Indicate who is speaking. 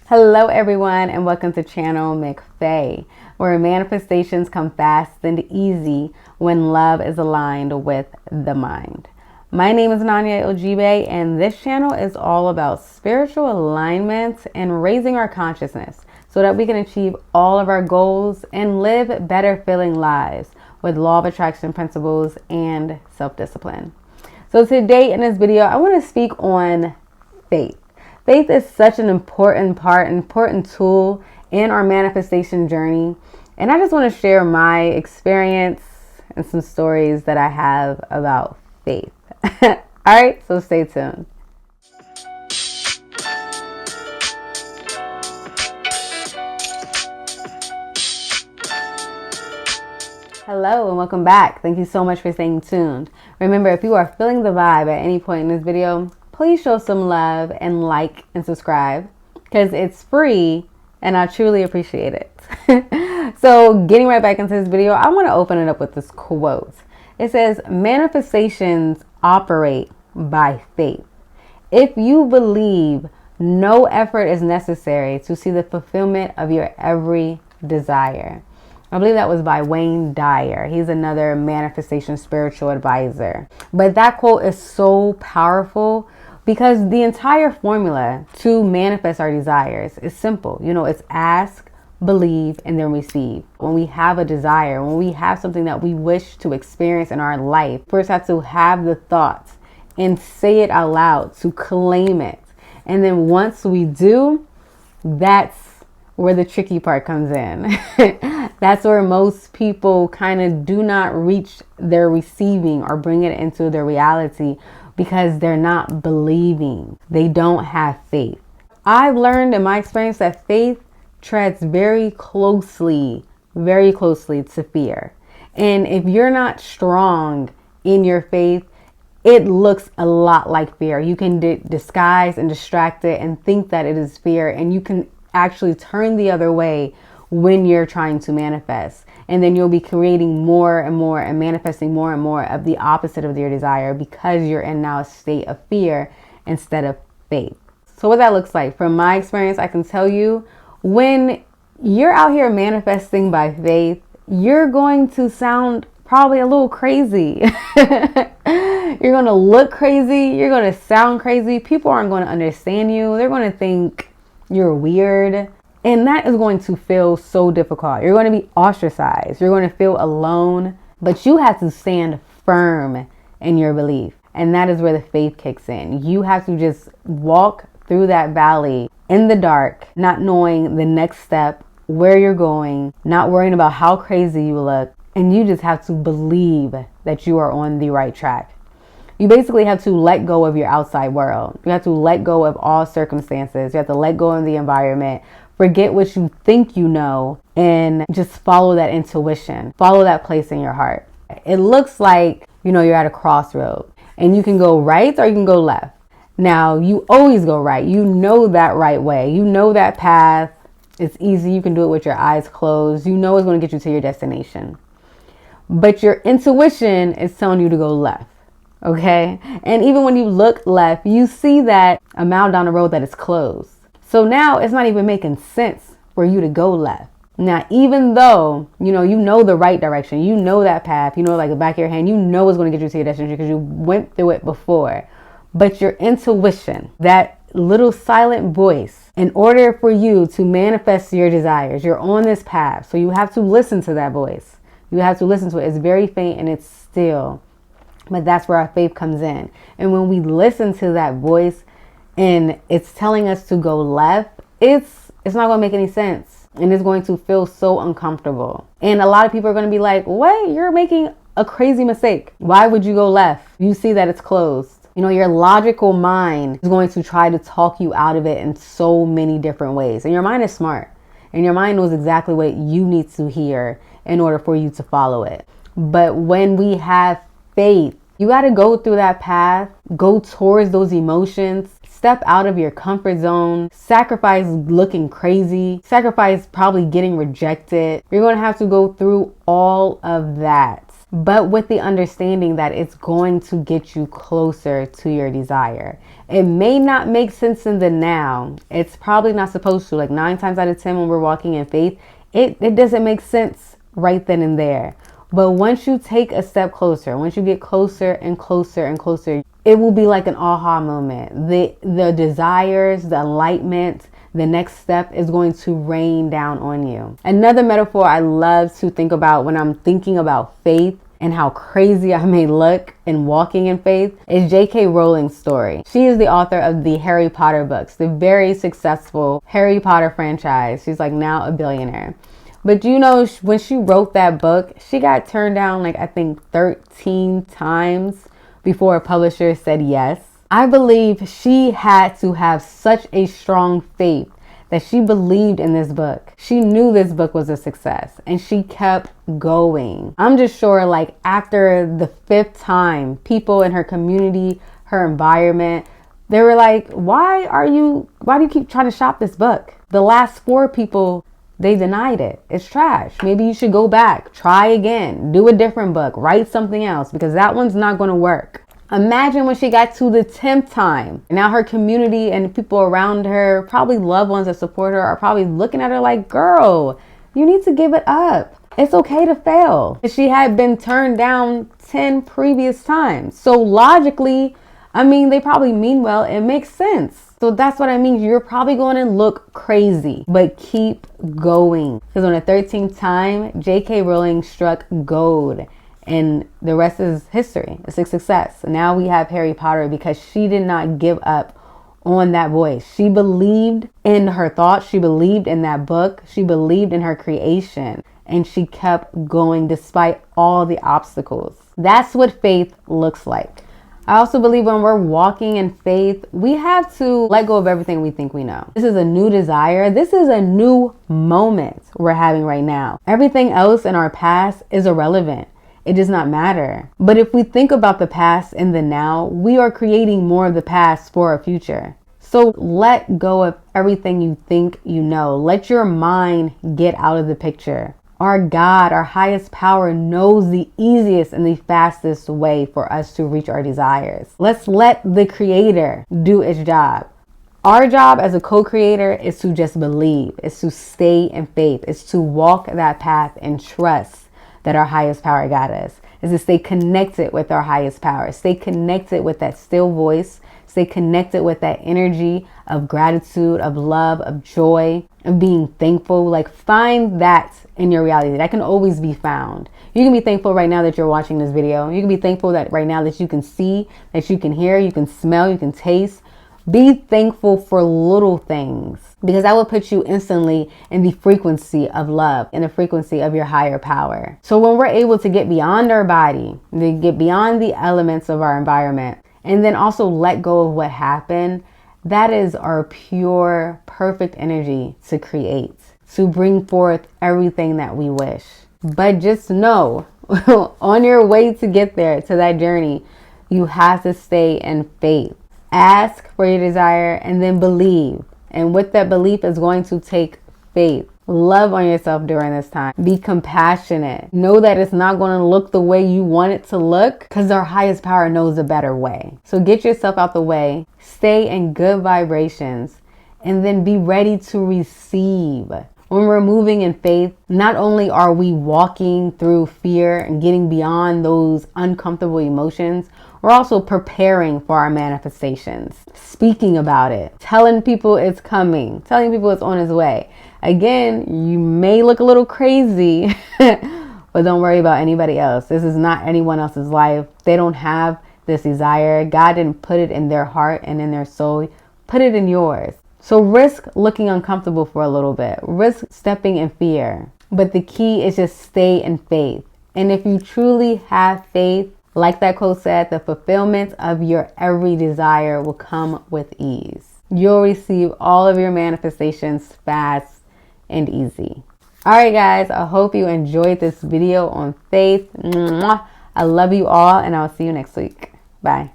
Speaker 1: Hello everyone and welcome to channel M.C.F.A.E, where manifestations come fast and easy when love is aligned with the mind. My name is Nanya Ojibe and this channel is all about spiritual alignment and raising our consciousness so that we can achieve all of our goals and live better feeling lives with law of attraction principles and self-discipline. So today in this video, I want to speak on faith. Faith is such an important tool in our manifestation journey. And I just want to share my experience and some stories that I have about faith. All right, so stay tuned. Hello and welcome back. Thank you so much for staying tuned. Remember, if you are feeling the vibe at any point in this video, please show some love and like and subscribe because it's free and I truly appreciate it. So getting right back into this video, I want to open it up with this quote. It says, manifestations operate by faith. If you believe no effort is necessary to see the fulfillment of your every desire. I believe that was by Wayne Dyer. He's another manifestation spiritual advisor. But that quote is so powerful because the entire formula to manifest our desires is simple. You know, it's ask, believe, and then receive. When we have a desire, when we have something that we wish to experience in our life, first have to have the thoughts and say it out loud to claim it. And then once we do, that's where the tricky part comes in. That's where most people kind of do not reach their receiving or bring it into their reality because they're not believing. They don't have faith. I've learned in my experience that faith treads very closely to fear. And if you're not strong in your faith, it looks a lot like fear. You can disguise and distract it and think that it is fear, and you can actually turn the other way when you're trying to manifest, and then you'll be creating more and more and manifesting more and more of the opposite of your desire because you're in now a state of fear instead of faith. So what that looks like from my experience, I can tell you, when you're out here manifesting by faith, you're going to sound probably a little crazy. You're going to look crazy. You're going to sound crazy. People aren't going to understand you. They're going to think you're weird. And that is going to feel so difficult. You're going to be ostracized. You're going to feel alone. But you have to stand firm in your belief. And that is where the faith kicks in. You have to just walk through that valley in the dark, not knowing the next step, where you're going, not worrying about how crazy you look. And you just have to believe that you are on the right track. You basically have to let go of your outside world. You have to let go of all circumstances. You have to let go of the environment. Forget what you think you know and just follow that intuition. Follow that place in your heart. It looks like, you know, you're at a crossroad and you can go right or you can go left. Now, you always go right. You know that right way. You know that path. It's easy. You can do it with your eyes closed. You know it's going to get you to your destination. But your intuition is telling you to go left. Okay. And even when you look left, you see that a mile down the road that it's closed. So now it's not even making sense for you to go left. Now, even though, you know the right direction, you know that path, like the back of your hand, you know it's going to get you to your destination because you went through it before. But your intuition, that little silent voice, in order for you to manifest your desires, you're on this path. So you have to listen to that voice. You have to listen to it. It's very faint and it's still. But that's where our faith comes in. And when we listen to that voice and it's telling us to go left, it's not going to make any sense. And it's going to feel so uncomfortable. And a lot of people are going to be like, what? You're making a crazy mistake. Why would you go left? You see that it's closed. Your logical mind is going to try to talk you out of it in so many different ways. And your mind is smart. And your mind knows exactly what you need to hear in order for you to follow it. But when we have faith, you got to go through that path, go towards those emotions, step out of your comfort zone, sacrifice looking crazy, sacrifice probably getting rejected. You're going to have to go through all of that but with the understanding that it's going to get you closer to your desire. It may not make sense in the now. It's probably not supposed to. Like 9 times out of 10 when we're walking in faith, it doesn't make sense right then and there. But once you take a step closer, once you get closer and closer and closer, it will be like an aha moment. The desires, the enlightenment, the next step is going to rain down on you. Another metaphor I love to think about when I'm thinking about faith and how crazy I may look in walking in faith is J.K. Rowling's story. She is the author of the Harry Potter books, the very successful Harry Potter franchise. She's like now a billionaire. But you know, when she wrote that book, she got turned down like I think 13 times before a publisher said yes. I believe she had to have such a strong faith that she believed in this book. She knew this book was a success and she kept going. I'm just sure like after the 5th time, people in her community, her environment, they were like, why do you keep trying to shop this book? The last 4 people, they denied it. It's trash. Maybe you should go back, try again, do a different book, write something else because that one's not going to work. Imagine when she got to the 10th time. Now her community and people around her, probably loved ones that support her, are probably looking at her like, girl, you need to give it up. It's okay to fail. She had been turned down 10 previous times. So logically, I mean, they probably mean well. It makes sense. So that's what I mean. You're probably going to look crazy, but keep going. Because on the 13th time, J.K. Rowling struck gold. And the rest is history. It's a success. Now we have Harry Potter because she did not give up on that voice. She believed in her thoughts. She believed in that book. She believed in her creation. And she kept going despite all the obstacles. That's what faith looks like. I also believe when we're walking in faith, we have to let go of everything we think we know. This is a new desire. This is a new moment we're having right now. Everything else in our past is irrelevant. It does not matter. But if we think about the past and the now, we are creating more of the past for our future. So let go of everything you think you know. Let your mind get out of the picture. Our God, our highest power, knows the easiest and the fastest way for us to reach our desires. Let's let the Creator do its job. Our job as a co-creator is to just believe. It's to stay in faith. It's to walk that path and trust that our highest power got us. Is to stay connected with our highest power. Stay connected with that still voice. Stay connected with that energy of gratitude, of love, of joy, of being thankful. Like find that in your reality. That can always be found. You can be thankful right now that you're watching this video. You can be thankful that right now that you can see, that you can hear, you can smell, you can taste. Be thankful for little things because that will put you instantly in the frequency of love, in the frequency of your higher power. So when we're able to get beyond our body, to get beyond the elements of our environment, and then also let go of what happened, that is our pure, perfect energy to create, to bring forth everything that we wish. But just know, on your way to get there, to that journey, you have to stay in faith. Ask for your desire and then believe. And with that belief is going to take faith. Love on yourself during this time. Be compassionate. Know that it's not going to look the way you want it to look because our highest power knows a better way. So get yourself out the way. Stay in good vibrations and then be ready to receive. When we're moving in faith, not only are we walking through fear and getting beyond those uncomfortable emotions, we're also preparing for our manifestations, speaking about it, telling people it's coming, telling people it's on its way. Again, you may look a little crazy, but don't worry about anybody else. This is not anyone else's life. They don't have this desire. God didn't put it in their heart and in their soul. Put it in yours. So risk looking uncomfortable for a little bit. Risk stepping in fear. But the key is just stay in faith. And if you truly have faith, like that quote said, the fulfillment of your every desire will come with ease. You'll receive all of your manifestations fast and easy. All right, guys, I hope you enjoyed this video on faith. I love you all, and I'll see you next week. Bye.